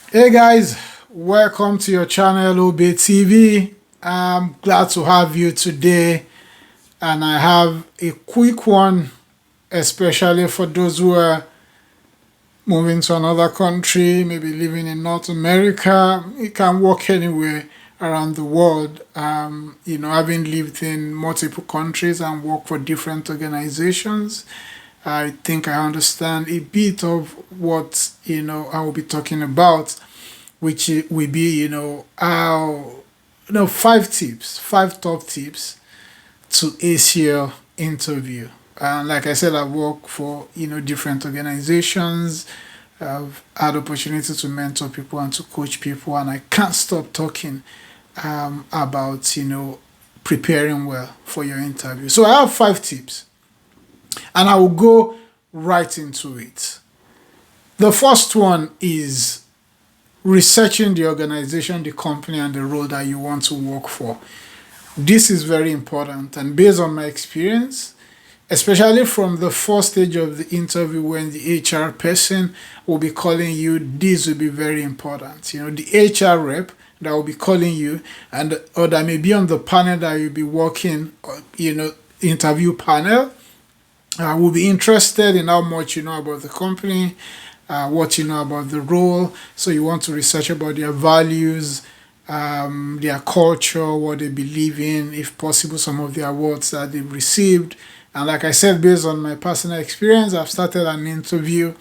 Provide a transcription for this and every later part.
Hey guys, welcome to your channel Obay TV. I'm glad to have you today, and I have a quick one, especially for those who are moving to another country, maybe living in North America. You can work anywhere around the world. Having lived in multiple countries and worked for different organizations, I think I understand a bit of what I will be talking about, which will be how five top tips to ace your interview. And like I said, I've worked for different organizations. I've had opportunity to mentor people and to coach people, and I can't stop talking about preparing well for your interview. So I have five tips, and I will go right into it. The first one is researching the organization, the company, and the role that you want to work for. This is very important, and based on my experience, especially from the first stage of the interview when the HR person will be calling you, this will be very important. The HR rep that will be calling you, and or that may be on the panel that you'll be working, interview panel, will be interested in how much you know about the company, what you know about the role. So you want to research about their values, their culture, what they believe in, if possible, some of the awards that they've received. And like I said, based on my personal experience, I've started an interview,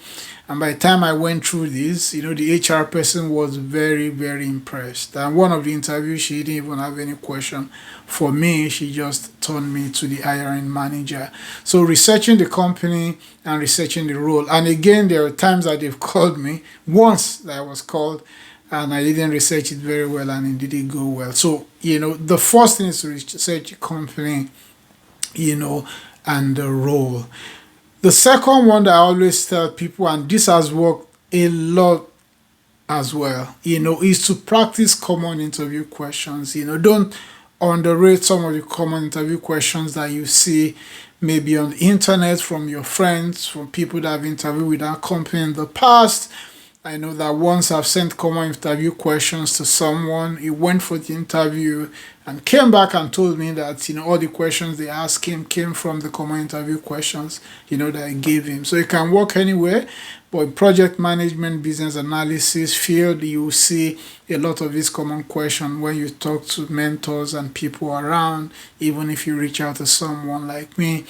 and by the time I went through this, the HR person was very, very impressed. And one of the interviews, she didn't even have any question for me. She just turned me to the hiring manager. So researching the company and researching the role. And again, there are times that they've called me. Once that I was called, and I didn't research it very well, and it didn't go well. So, the first thing is to research the company, and the role. The second one that I always tell people, and this has worked a lot as well, is to practice common interview questions. Don't underrate some of the common interview questions that you see maybe on the internet from your friends, from people that have interviewed with our company in the past. I know that once I've sent common interview questions to someone, he went for the interview and came back and told me that all the questions they asked him came from the common interview questions that I gave him. So it can work anywhere, but in project management, business analysis field, you will see a lot of these common questions when you talk to mentors and people around, even if you reach out to someone like me.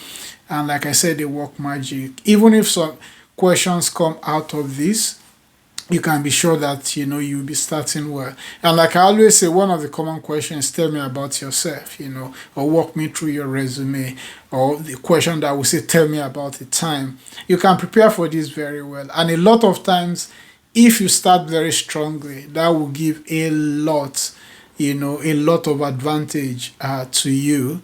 And like I said, they work magic. Even if some questions come out of this, you can be sure that you'll be starting well. And like I always say, one of the common questions, tell me about yourself, or walk me through your resume, or the question that will say, tell me about the time. You can prepare for this very well. And a lot of times, if you start very strongly, that will give a lot of advantage to you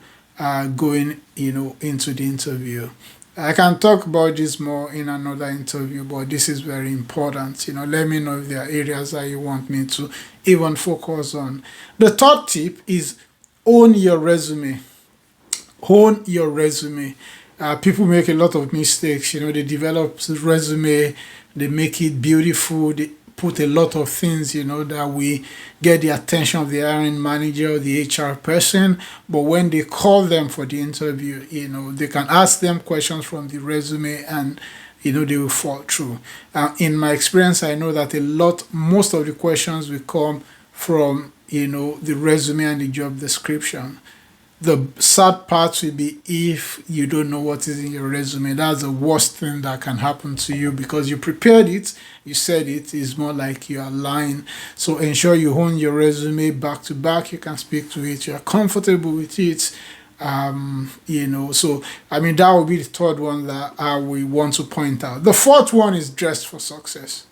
going into the interview. I can talk about this more in another interview, but this is very important. Let me know if there are areas that you want me to even focus on. The third tip is own your resume. Own your resume. People make a lot of mistakes. They develop the resume, they make it beautiful, they put a lot of things, that we get the attention of the hiring manager or the HR person. But when they call them for the interview, they can ask them questions from the resume, and they will fall through. In my experience, I know that most of the questions will come from the resume and the job description. The sad part will be if you don't know what is in your resume. That's the worst thing that can happen to you, because you prepared it, you said it is more like you are lying. So ensure you own your resume back to back. You can speak to it, you're comfortable with it. So that will be the third one that I will want to point out. The fourth one is dress for success.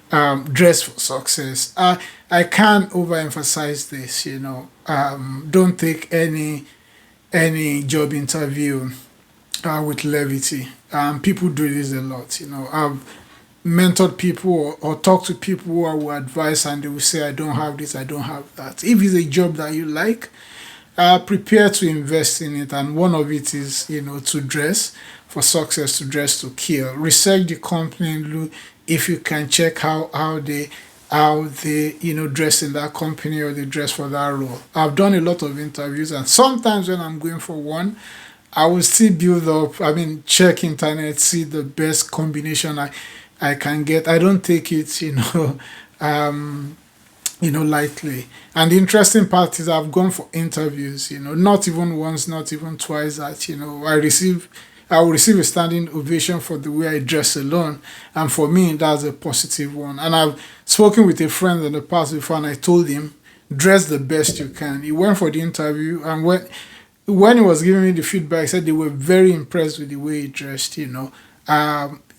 Dress for success. I can't overemphasize this. Don't take any job interview with levity. People do this a lot. I've mentored people, or talked to people who I will advise, and they will say, I don't have this, I don't have that. If it's a job that you like, prepare to invest in it. And one of it is, to dress for success, to dress to kill. Research the company, look if you can check how they how they, dress in that company or they dress for that role. I've done a lot of interviews, and sometimes when I'm going for one, I will still build up, check internet, see the best combination I can get. I don't take it, um, lightly. And the interesting part is I've gone for interviews, not even once, not even twice, that, I will receive a standing ovation for the way I dress alone. And for me, that's a positive one. And I've spoken with a friend in the past before, and I told him, dress the best you can. He went for the interview, and when he was giving me the feedback, he said they were very impressed with the way he dressed.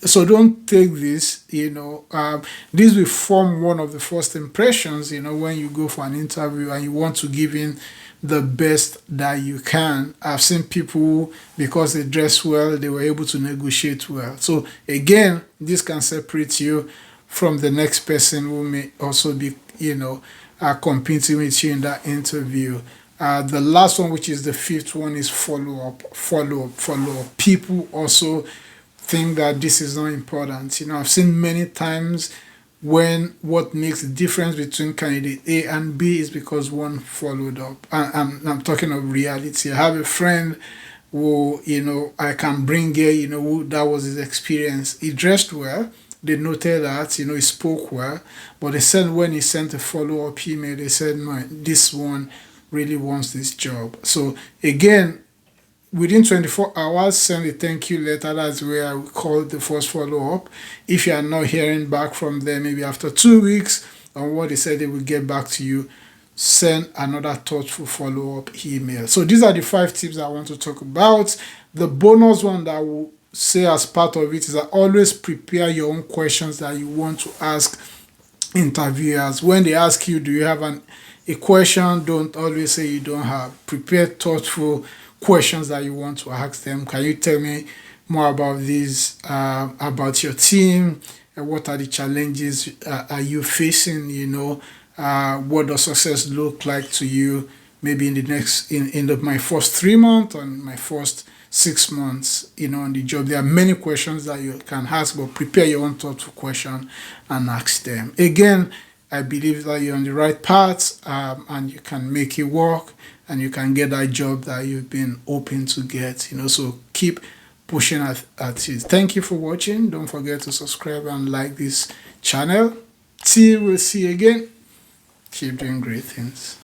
So don't take this, this will form one of the first impressions, when you go for an interview and you want to give in the best that you can. I've seen people, because they dress well, they were able to negotiate well. So again, this can separate you from the next person who may also be, competing with you in that interview. The last one, which is the fifth one, is follow up. People also think that this is not important. I've seen many times when what makes the difference between candidate A and B is because one followed up. I'm talking of reality. I have a friend who, I can bring here, who that was his experience. He dressed well. They noted that, he spoke well. But they said when he sent a follow-up email, they said, no, this one really wants this job. So again, within 24 hours, send a thank you letter. That's where I will call the first follow-up. If you are not hearing back from them, maybe after 2 weeks on what they said, they will get back to you. Send another thoughtful follow-up email. So these are the 5 tips I want to talk about. The bonus one that I will say as part of it is that always prepare your own questions that you want to ask interviewers. When they ask you, do you have a question, don't always say you don't have. Prepare thoughtful questions that you want to ask them. Can you tell me more about this, about your team? What are the challenges are you facing? What does success look like to you? Maybe in the next, my first 3 months or my first 6 months, on the job. There are many questions that you can ask, but prepare your own thoughtful question and ask them. Again, I believe that you're on the right path, and you can make it work, and you can get that job that you've been hoping to get. So keep pushing at it. Thank you for watching. Don't forget to subscribe and like this channel. Till we'll see you again. Keep doing great things.